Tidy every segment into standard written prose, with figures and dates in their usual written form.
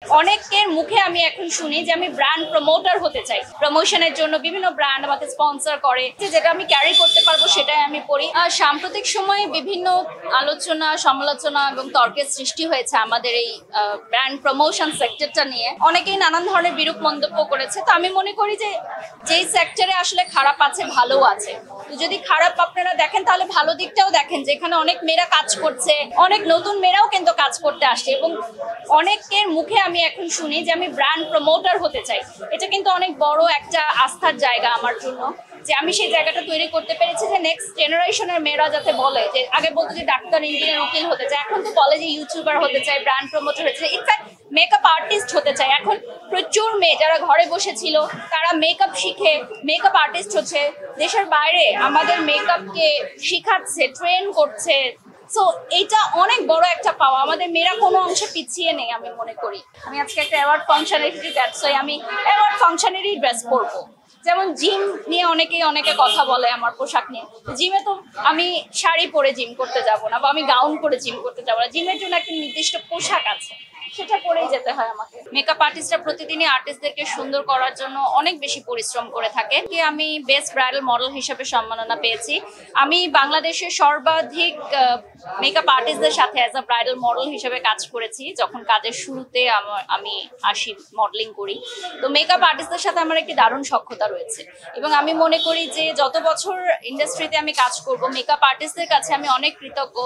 অনেকের মুখে আমি এখন শুনি যে আমি ব্র্যান্ড প্রমোটার হতে চাই, প্রমোশনের জন্য বিভিন্ন ব্র্যান্ড আমাকে স্পন্সর করে, যেটা আমি ক্যারি করতে পারবো সেটাই আমি করি। সাম্প্রতিক সময়ে বিভিন্ন আলোচনা সমালোচনা এবং তর্কের সৃষ্টি হয়েছে আমাদের এই ব্র্যান্ড প্রমোশন সেক্টরটা নিয়ে। অনেকেই নানান ধরনের বিরূপ মন্তব্য করেছে। তো আমি মনে করি যে যেই সেক্টরে আসলে খারাপ আছে ভালো আছে, তো যদি খারাপ আপনারা দেখেন তাহলে ভালো দিকটাও দেখেন, যেখানে অনেক মেয়েরা কাজ করছে, অনেক নতুন মেয়েরাও কিন্তু কাজ করতে আসছে। এবং অনেকের মুখে আমি এখন শুনি যে আমি ব্র্যান্ড প্রমোটার হতে চাই। এটা কিন্তু অনেক বড় একটা আস্থার জায়গা আমার জন্য, যে আমি সেই জায়গাটা তৈরি করতে পেরেছি যে নেক্সট জেনারেশনের মেয়েরা যাতে বলে, যে আগে বলতো যে ডাক্তার ইঞ্জিনিয়ার উকিল হতে চায়, এখন তো বলে যে ইউটিউবার হতে চায়, ব্র্যান্ড প্রমোটার হতে চায়, ইনফ্যাক্ট মেকআপ আর্টিস্ট হতে চায়। এখন প্রচুর মেয়ে যারা ঘরে বসেছিল তারা মেকআপ শিখে মেকআপ আর্টিস্ট হচ্ছে, দেশের বাইরে আমাদের মেকআপকে শিখাচ্ছে, ট্রেন করছে। সো এটা অনেক বড় একটা পাওয়া, আমাদের মেয়েরা কোনো অংশে পিছিয়ে নেই আমি মনে করি। আমি আজকে একটা অ্যাওয়ার্ড ফাংশনে এসেছি, দ্যাটস ওয়াই আমি অ্যাওয়ার্ড ফাংশনেরই ড্রেস পরবো। যেমন জিম নিয়ে অনেকে কথা বলে আমার পোশাক নিয়ে, জিমে তো আমি শাড়ি পরে জিম করতে যাব না, বা আমি গাউন পরে জিম করতে যাবো না। জিমের জন্য একটা নির্দিষ্ট পোশাক আছে, সেটা পরেই যেতে হয় আমাকে। মেকআপ আর্টিস্টরা প্রতিদিনই আর্টিস্টদেরকে সুন্দর করার জন্য অনেক বেশি পরিশ্রম করে থাকে। আমি বেস্ট ব্রাইডাল মডেল হিসেবে সম্মাননা পেয়েছি। আমি বাংলাদেশের সর্বাধিক মেকআপ আর্টিস্টদের সাথে অ্যাজ আ ব্রাইডাল মডেল হিসেবে কাজ করেছি। যখন কাজের শুরুতে আমি আসি, মডেলিং করি, তো মেকআপ আর্টিস্টদের সাথে আমার একটি দারুণ সখ্যতা রয়েছে। এবং আমি মনে করি যে যত বছর ইন্ডাস্ট্রিতে আমি কাজ করব, মেকআপ আর্টিস্টদের কাছে আমি অনেক কৃতজ্ঞ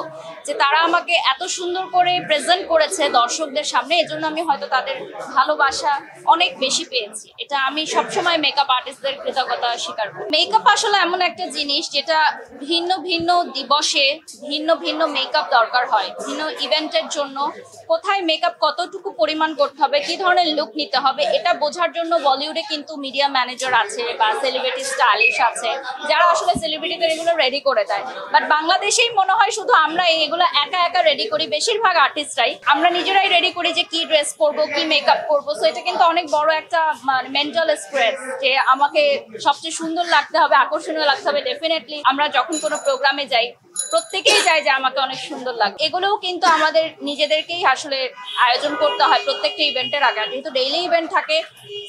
যে তারা আমাকে এত সুন্দর করে প্রেজেন্ট করেছে দর্শকদের সামনে। এজন্য আমি হয়তো তাদের ভালোবাসা অনেক বেশি পেয়েছি। এটা আমি সবসময় মেকআপ আর্টিস্টদের কৃতজ্ঞতা স্বীকার করি। মেকআপ আসলে এমন একটা জিনিস যেটা ভিন্ন ভিন্ন দিবসে ভিন্ন ভিন্ন মেকআপ দরকার হয়। ভিন্ন ইভেন্টের জন্য কোথায় মেকআপ কতটুকু পরিমাণ করতে হবে, কি ধরনের লুক নিতে হবে, এটা বোঝার জন্য বলিউডে কিন্তু মিডিয়া ম্যানেজার আছে বা সেলিব্রিটি স্টাইলিশ আছে, যারা আসলে সেলিব্রিটিদের এগুলো রেডি করে দেয়। বাট বাংলাদেশেই মনে হয় শুধু আমরা এগুলো একা একা রেডি করি। বেশিরভাগ আর্টিস্টরাই আমরা নিজেরাই রেডি করি যে কি ড্রেস পরবো, কি মেকআপ করবো। সো এটা কিন্তু অনেক বড় একটা মেন্টাল স্ট্রেস, যে আমাকে সবচেয়ে সুন্দর লাগতে হবে, আকর্ষণীয় লাগতে হবে। ডেফিনেটলি আমরা যখন কোনো প্রোগ্রামে যাই প্রত্যেকেই চায় যে আমাকে অনেক সুন্দর লাগে। এগুলোও কিন্তু আমাদের নিজেদেরকেই আসলে আয়োজন করতে হয় প্রত্যেকটা ইভেন্টের আগে, যেহেতু ডেইলি ইভেন্ট থাকে,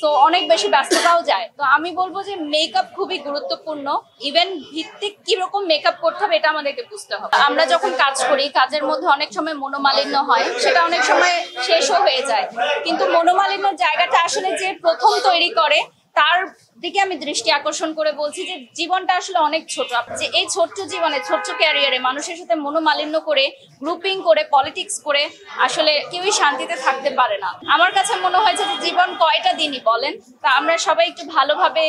তো অনেক বেশি ব্যস্ততাও যায়। তো আমি বলবো যে মেকআপ খুবই গুরুত্বপূর্ণ। ইভেন্ট ভিত্তিক কিরকম মেকআপ করতে হবে এটা আমাদেরকে বুঝতে হবে। আমরা যখন কাজ করি, কাজের মধ্যে অনেক সময় মনোমালিন্য হয়, সেটা অনেক সময় শেষও হয়ে যায়। কিন্তু মনোমালিন্যর জায়গাটা আসলে যে প্রথম তৈরি করে তার দিকে আমি দৃষ্টি আকর্ষণ করে বলছি যে জীবনটা আসলে অনেক ছোট। যে এই ছোট্ট জীবনে, ছোট্ট ক্যারিয়ারে মানুষের সাথে মনোমালিন্য করে, গ্রুপিং করে, পলিটিক্স করে আসলে কেউই শান্তিতে থাকতে পারে না। আমার কাছে মনে হয়েছে যে জীবন কয়টা দিনই বলেন, তা আমরা সবাই একটু ভালোভাবে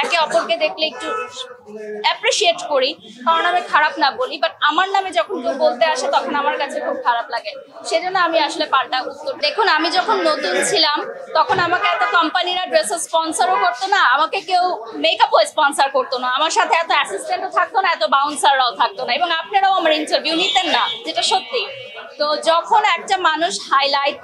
একে অপরকে দেখলে একটু অ্যাপ্রিসিয়েট করি। কারণ আমি খারাপ না বলি, বাট আমার নামে যখন কেউ বলতে আসে তখন আমার কাছে খুব খারাপ লাগে। সেজন্য আমি আসলে পাল্টা উত্তর। দেখুন, আমি যখন নতুন ছিলাম তখন আমাকে এত কোম্পানিরা ড্রেস স্পন্সরও করতো না, আমাকে কেউ মেকআপও স্পন্সর করতো না, আমার সাথে এত অ্যাসিস্ট্যান্টও থাকতো না, এত বাউন্সাররাও থাকতো না, এবং আপনারাও আমার ইন্টারভিউ নিতেন না, যেটা সত্যি। তো যখন একটা মানুষ হাইলাইট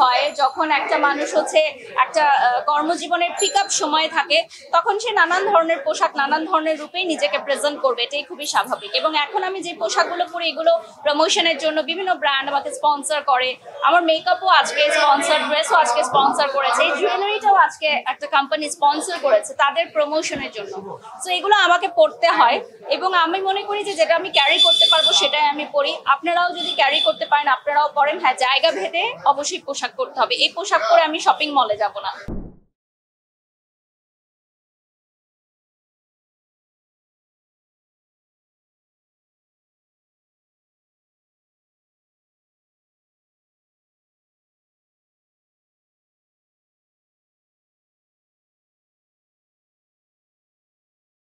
হয়, যখন একটা মানুষ হচ্ছে একটা কর্মজীবনের পিক আপ সময় থাকে, তখন সে নানান ধরনের পোশাক, নানান ধরনের রূপেই নিজেকে প্রেজেন্ট করবে, এটাই খুবই স্বাভাবিক। এবং এখন আমি যে পোশাকগুলো পরি, এগুলো প্রমোশনের জন্য বিভিন্ন ব্র্যান্ড আমাকে স্পন্সর করে। আমার মেকআপও আজকে স্পন্সর, ড্রেসও আজকে স্পন্সর করেছে, এই জুয়েলারিটাও আজকে একটা কোম্পানি স্পন্সর করেছে তাদের প্রমোশনের জন্য। তো এগুলো আমাকে পড়তে হয়, এবং আমি মনে করি যে যেটা আমি ক্যারি করতে পারবো সেটাই আমি পরি। আপনারাও যদি ক্যারি করতে পারেন আপনারাও পরেন। হ্যাঁ, জায়গা ভেদে অবশ্যই পোশাক করতে হবে। এই পোশাক পরে আমি শপিং মলে যাব না।